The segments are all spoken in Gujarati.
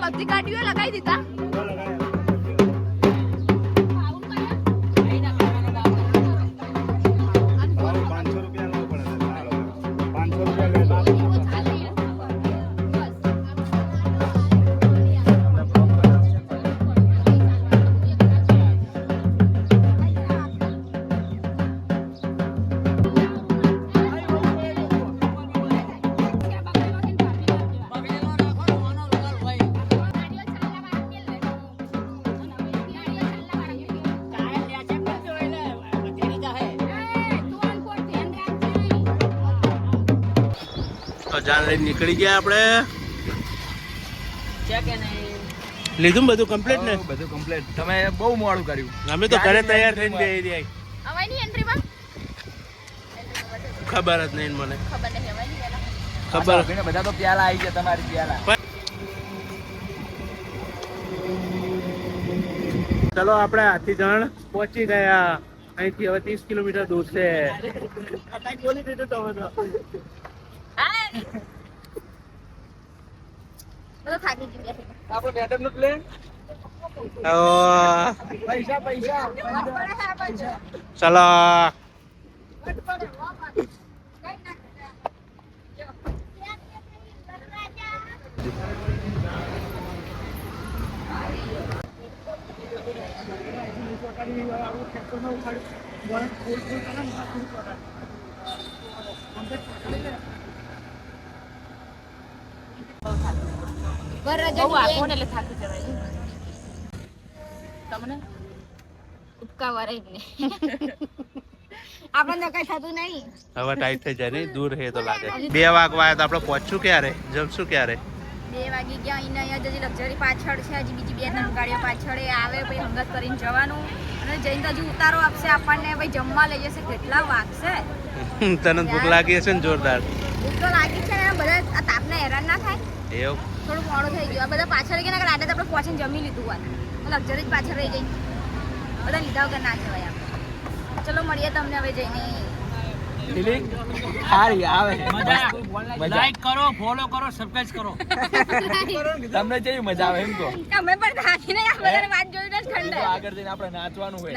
બધી ગાડીઓ લગાવી દીધા. જાન લઈને નીકળી ગયા આપણે. લીધું બધું કમ્પ્લીટ ને? બધું કમ્પ્લીટ. તમે બહુ મોડું કર્યું. અમે તો ઘરે તૈયાર થઈને બેહી રહ્યા. હવાની એન્ટ્રીમાં ખબર જ નહીં મને. ખબર નહીં હવાની ખબર બધા તો પ્યાલા આવી ગયા તમારી પ્યાલા. ચલો આપણે હાથીજણ પહોંચી ગયા. અહીંથી હવે 30 કિલોમીટર દૂર છે. બધો થાકી ગયા. આપણો મેડમ નું પ્લેન. પૈસા પૈસા ચલો એટલે થાકી જવાય. તમને ઉપકા વરાય ને આપણને કઈ થતું નહીં. હવે ટાઈટ થઈ જાય ને, દૂર હે તો લાગે. 2 વાગવા તો આપણે પહોંચશું ક્યારે? જમશું ક્યારે? 2 વાગી ગયા. અહીંયા હજી લક્ઝરી પાછળ છે, હજી બીજી 2-3 ગાડીઓ પાછળ આવે. પછી હંગત કરીને જવાનું અને જઈને હજુ ઉતારો આપશે આપણને. ભાઈ જમવા લઈ જશે. કેટલા વાગશે? તને ભૂખ લાગી હશે ને જોરદાર? ભૂખ તો લાગી છે ને. બધા આ તાપને હેરાન ના થાય. એવું થોડું મોડું થઈ ગયું. આ બધા પાછળ ગયા ને, રાતે આપણે પહોંચીને જમી લીધું હોય. લક્ઝરી જ પાછળ રહી જઈ. બધા લીધા વગર ના જવાય આપણે. ચલો મળીએ તમને હવે જઈને. સારી આવે. લાઈક કરો, ફોલો કરો, સબસ્ક્રાઇબ કરો. તમને કેવી મજા આવે એમ કહો. અમે પણ થાકીને આ બધાને વાત જોઈને જ ઠંડા. આગળ જઈને આપણે નાચવાનું હોય.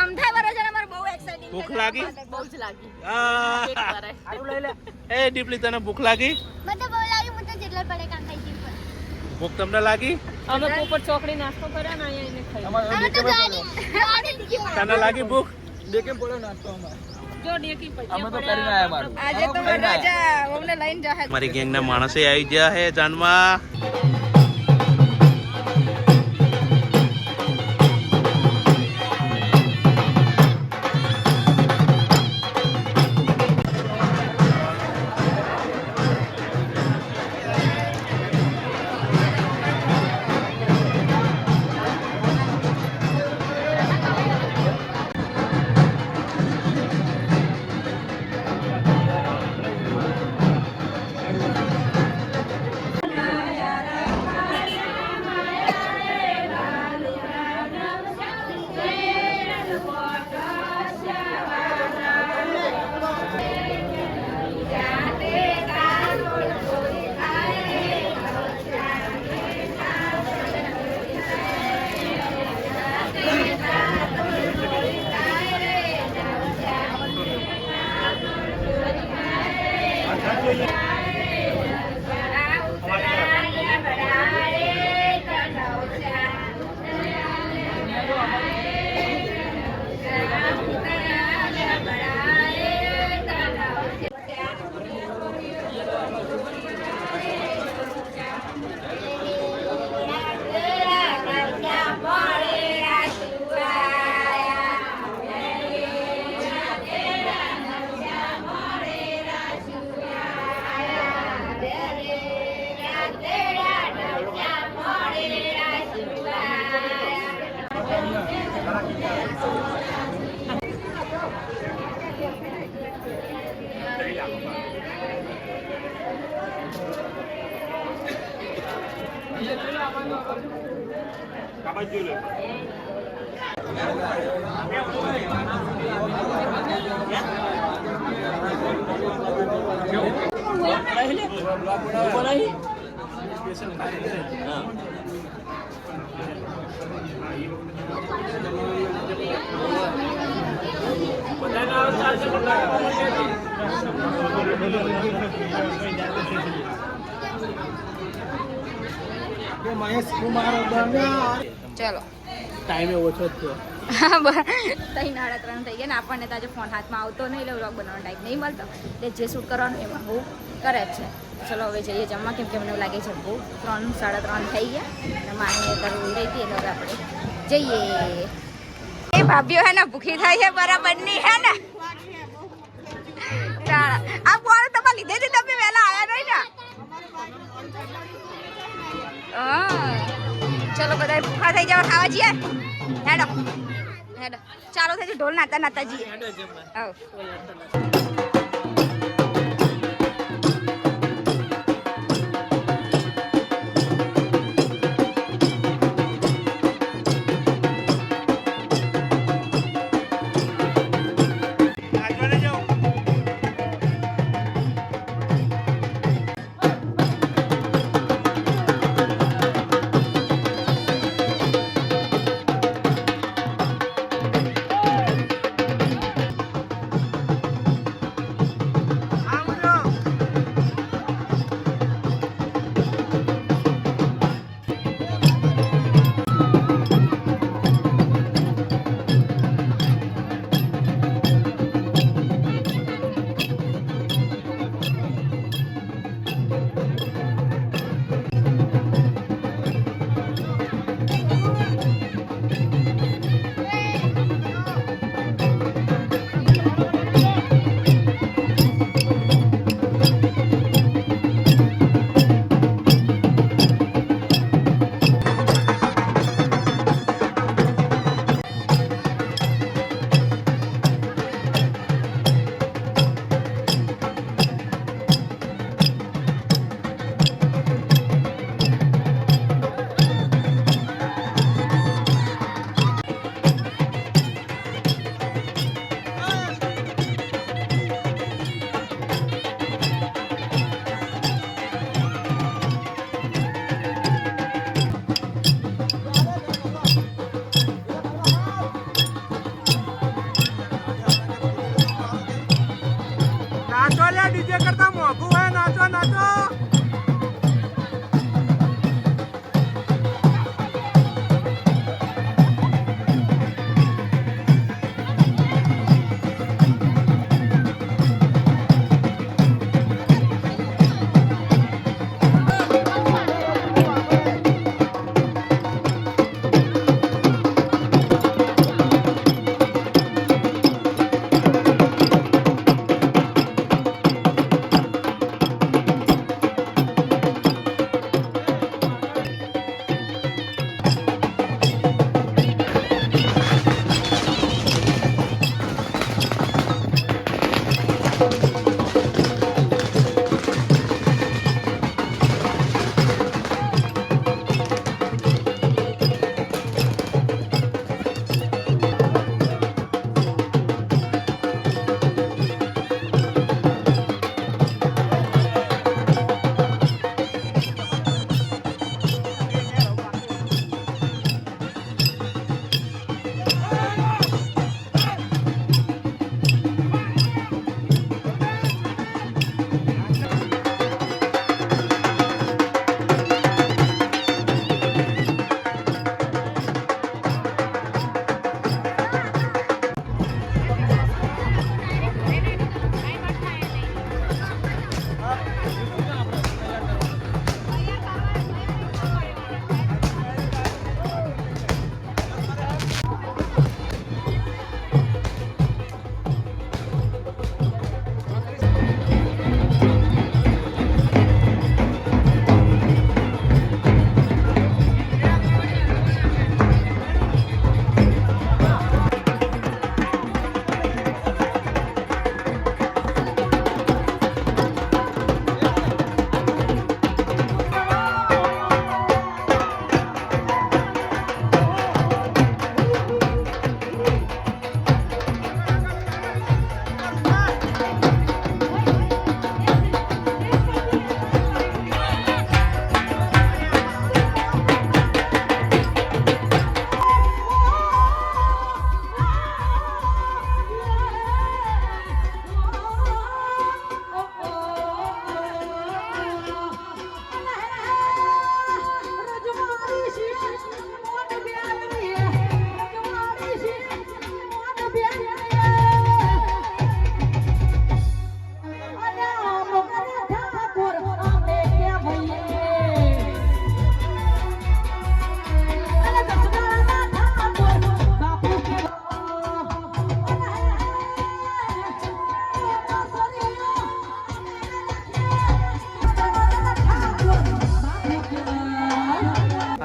આમ થાય બરો છે ને. અમારે બહુ એક્સાઇટિંગ. ભૂખ લાગી? બહુ જ લાગી. એ દીપલી, તને ભૂખ લાગી? મને બહુ લાગી. મને તો જેટલા પડે કામ ખાઈ ગઈ. ભૂખ તમને લાગી? અમે પોપટ ચોકડી નાસ્તો કર્યા ને અહીંયા એને ખાઈ. તને લાગી ભૂખ? દેખેમ પડ્યો નાસ્તો અમારે. જો ડેકી પછી અમે તો કરીને આયા મારું. આજે તો રાજા અમને લઈને જાય. મારી ગેંગના માણસે આવી ગયા હે જાનમાં. ચલો ટાઈમે ઓછો જ થયો. તઈ નાડા 3 થઈ ગયા ને આપણને તો આજે ફોન હાથમાં આવતો નહીં એટલે વ્લોગ બનાવવાનો ટાઈમ નહીં મળતો એટલે જે શૂટ કરવાનું એમાં બહુ કરે જ છે. ચલો હવે જઈએ જમવા કેમ કે મને એવું લાગે છે બહુ 3 સાડા 3 થઈ ગયા અને માની અત્યારે ઉઈ રહી હતી એટલે હવે આપણે જઈએ. એ ભાભીઓ હે ને ભૂખી થાય છે બરાબર ની હે ને આ બોલ તમારે લીધે છે તમે વહેલા આવ્યા નહીં ને. ચલો બધા ભૂખા થઈ જાવ ખાવા જઈએ. હેડો હેડો ચાલો થઈ ઢોલ નાતા નાતા જઈએ.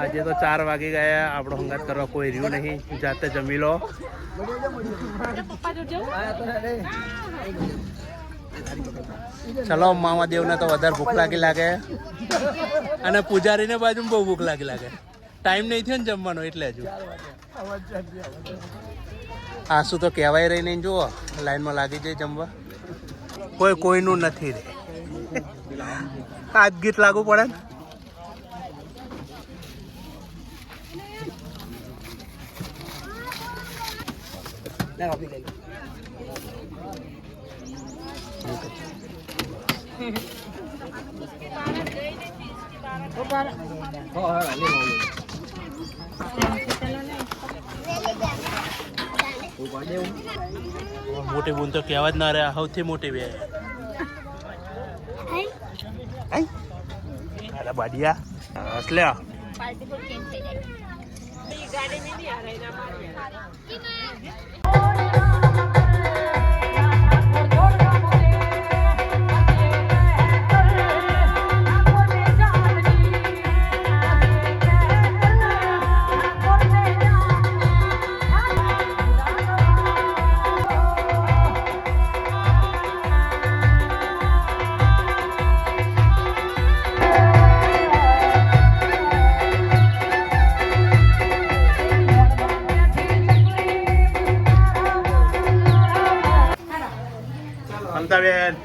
આજે તો 4 વાગી ગયા, આપણો હંગાત કરવા કોઈ રહ્યું નહીં, જાતે જમી લો. ચલો મામાદેવને તો વધારે ભૂખ લાગે અને પૂજારીને બાજુ બહુ ભૂખ લાગે. ટાઈમ નહીં થયો ને જમવાનો એટલે હજુ આસુ તો કહેવાય રહી નહીં. જુઓ લાઈનમાં લાગી જાય જમવા, કોઈનું નથી રે. આજ ગીત લાગુ પડે ને. મોટી બૂન તો કહેવા જ ના રે, સૌથી મોટી બે. અરે બાડિયા એટલે પાર્ટી પર કેમ થઈ જાય. મમતાબેન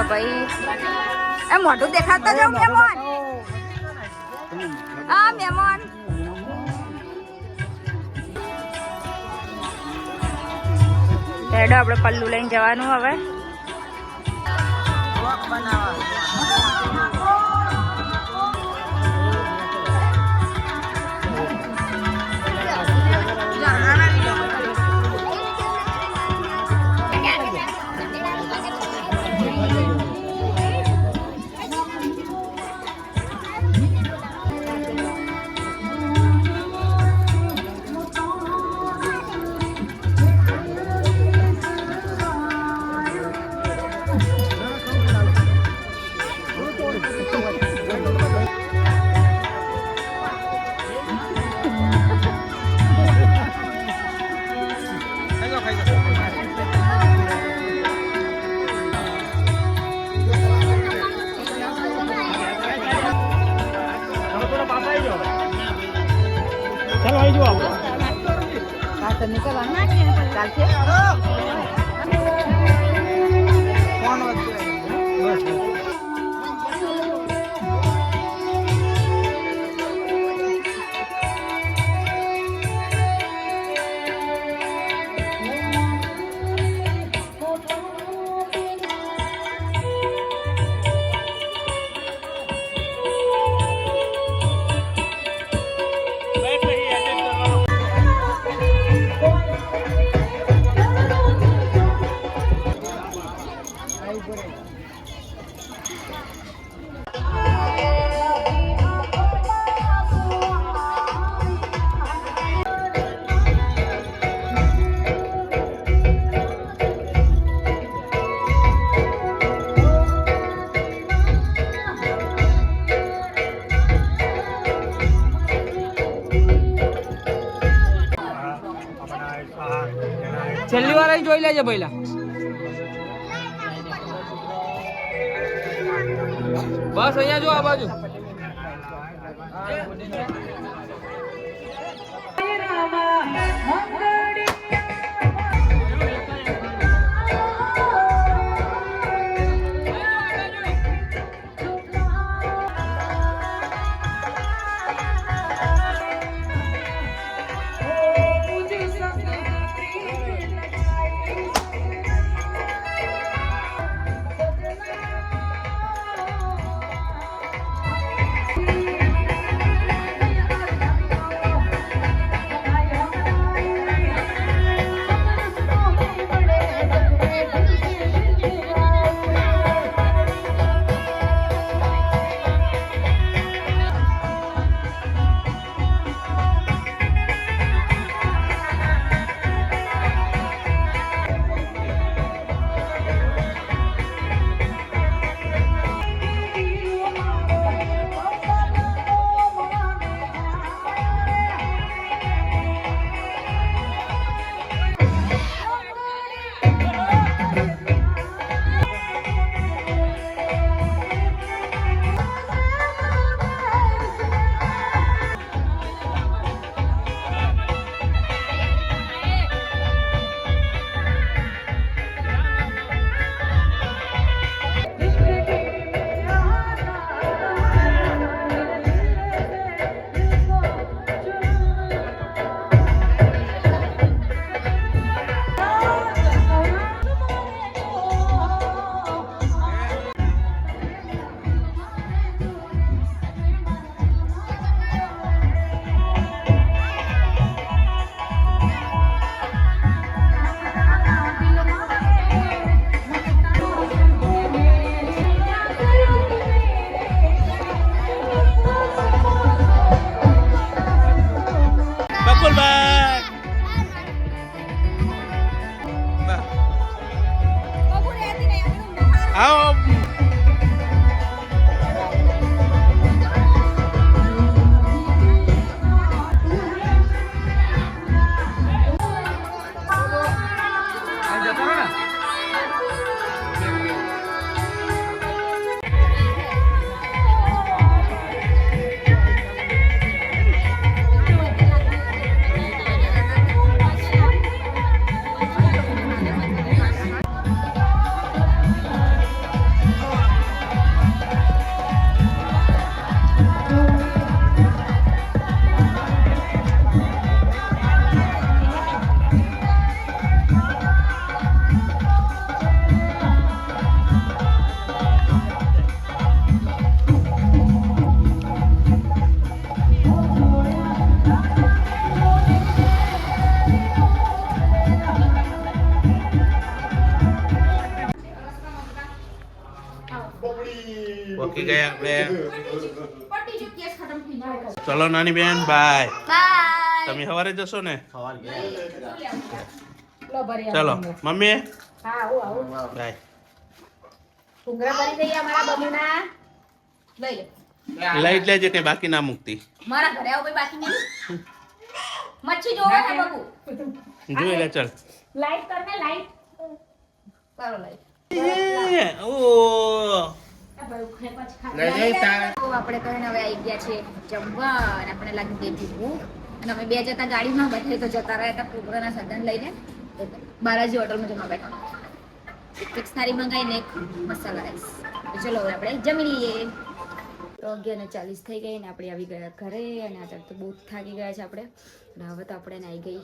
ભાઈ એ મોઢું દેખાતા જાવ મહેમાન. હા મહેમાન રેડો આપણે પલ્લુ લઈને જવાનું હવે. ચાલો આવી જાઓ છેલ્લી વાર જોઈ લેજે પહેલા. બસ અહીંયા જો આ બાજુ. આવી ગયા આપણે. પટી જો કેસ ખતમ થઈ જાય. ચલો નાની બેન બાય. બાય. તમે સવારે જશો ને? લો ભરી ચલો મમ્મી હા આવું બાય. ભૂંગરા ભરી દઈએ અમારા બબુના. લઈ લે. લઈ જ લેજે કઈ બાકી ના મૂકતી. મારા ઘરે આવું કોઈ બાકી નહીં. મચ્છી જોવે છે બબુ. જોઈ લે ચાલ. લાઈટ કર ને લાઈટ. કરો લાઈટ. ઓ તો આપણે તો એને હવે આવી ગયા છે જમવા અને આપણે લાગી ગઈ હતી ભૂખ અને અમે બે જતા ગાડીમાં બધા તો જતા રહ્યા હતા પ્રોગ્રામના સાધન લઈને બાલાજી હોટલમાં જમવા બેઠા ફિક્સ થાળી મંગાવીને એક મસાલા રાઈસ. તો ચલો હવે આપણે જમી લઈએ. તો 11:40 થઈ ગઈ ને આપણે આવી ગયા ઘરે અને અત્યારે તો બહુ થાકી ગયા છે આપણે અને હવે તો આપણે આવી ગઈ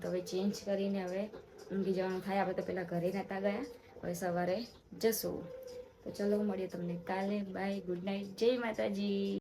તો હવે ચેન્જ કરીને હવે ઊંઘી જવાનું થાય. આપણે તો પહેલાં ઘરે નહોતા ગયા, હવે સવારે જશું. તો ચલો મળીએ તમને કાલે. બાય, ગુડ નાઇટ, જય માતાજી.